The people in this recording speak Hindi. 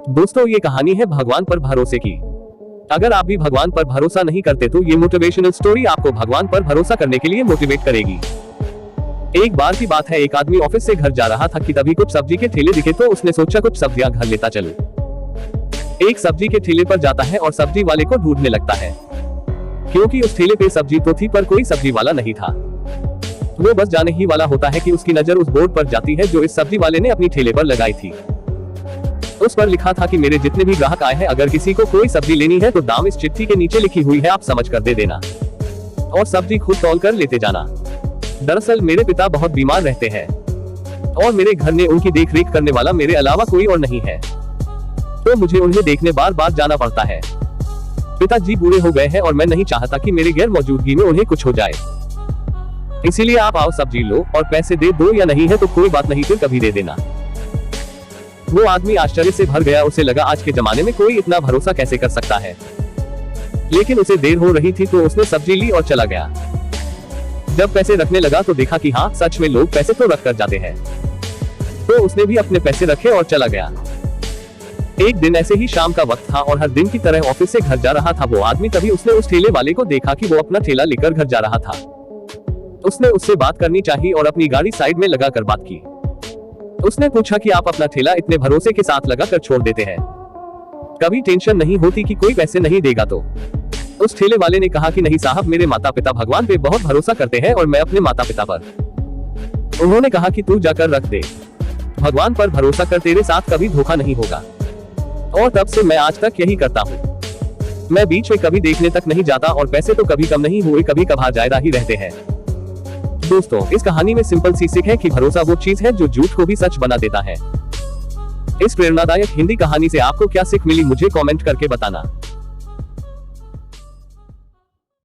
दोस्तों, ये कहानी है भगवान पर भरोसे की। अगर आप भी भगवान पर भरोसा नहीं करते तो ये मोटिवेशनल स्टोरी आपको भगवान पर भरोसा करने के लिए मोटिवेट करेगी। एक बार की बात है, एक आदमी ऑफिस से घर जा रहा था कि तभी कुछ सब्जी के ठेले दिखे तो उसने सोचा कुछ सब्जियां घर लेता चलूं। एक सब्जी के ठेले पर जाता है और सब्जी वाले को ढूंढने लगता है, क्योंकि उस ठेले पे सब्जी तो थी पर कोई सब्जी वाला नहीं था। वो बस जाने ही वाला होता है कि उसकी नजर उस बोर्ड पर जाती है जो इस सब्जी वाले ने अपनी ठेले पर लगाई थी। उस पर लिखा था कि मेरे जितने भी ग्राहक आए हैं, अगर किसी को कोई सब्जी लेनी है तो दाम इस चिट्ठी के नीचे लिखी हुई है, आप समझ कर दे देना और सब्जी खुद तौल कर लेते जाना। दरअसल मेरे पिता बहुत बीमार रहते हैं और मेरे घर में उनकी देखरेख करने वाला मेरे अलावा कोई और नहीं है, तो मुझे उन्हें देखने बार बार जाना पड़ता है। पिताजी बूढ़े हो गए हैं और मैं नहीं चाहता कि मेरी गैर मौजूदगी में उन्हें कुछ हो जाए, इसीलिए आप आओ सब्जी लो और पैसे दे दो, या नहीं है तो कोई बात नहीं, फिर कभी दे देना। वो आदमी आश्चर्य से भर गया, उसे लगा आज के जमाने में कोई इतना भरोसा कैसे कर सकता है। लेकिन उसे देर हो रही थी तो उसने सब्जी ली और चला गया। जब पैसे रखने लगा तो देखा कि हाँ, सच में लोग पैसे तो रख कर जाते हैं, तो उसने भी अपने पैसे रखे और चला गया। एक दिन ऐसे ही शाम का वक्त था और हर दिन की तरह ऑफिस से घर जा रहा था वो आदमी, तभी उसने उस ठेले वाले को देखा कि वो अपना ठेला लेकर घर जा रहा था। उसने उससे बात करनी चाहिए और अपनी गाड़ी साइड में लगाकर बात की। उसने पूछा कि आप अपना ठेला इतने भरोसे के साथ लगाकर छोड़ देते हैं, कभी टेंशन नहीं होती कि कोई पैसे नहीं देगा? तो उस ठेले वाले ने कहा कि नहीं साहब, मेरे माता पिता भगवान पे बहुत भरोसा करते हैं और मैं अपने माता पिता पर। उन्होंने कहा कि तू जाकर रख दे, भगवान पर भरोसा कर, तेरे साथ कभी धोखा नहीं होगा। और तब से मैं आज तक यही करता हूँ। मैं बीच में कभी देखने तक नहीं जाता और पैसे तो कभी कम नहीं हुए, कभी कभार ज्यादा ही रहते हैं। दोस्तों, इस कहानी में सिंपल सी सीख है कि भरोसा वो चीज है जो झूठ को भी सच बना देता है। इस प्रेरणादायक हिंदी कहानी से आपको क्या सीख मिली, मुझे कमेंट करके बताना।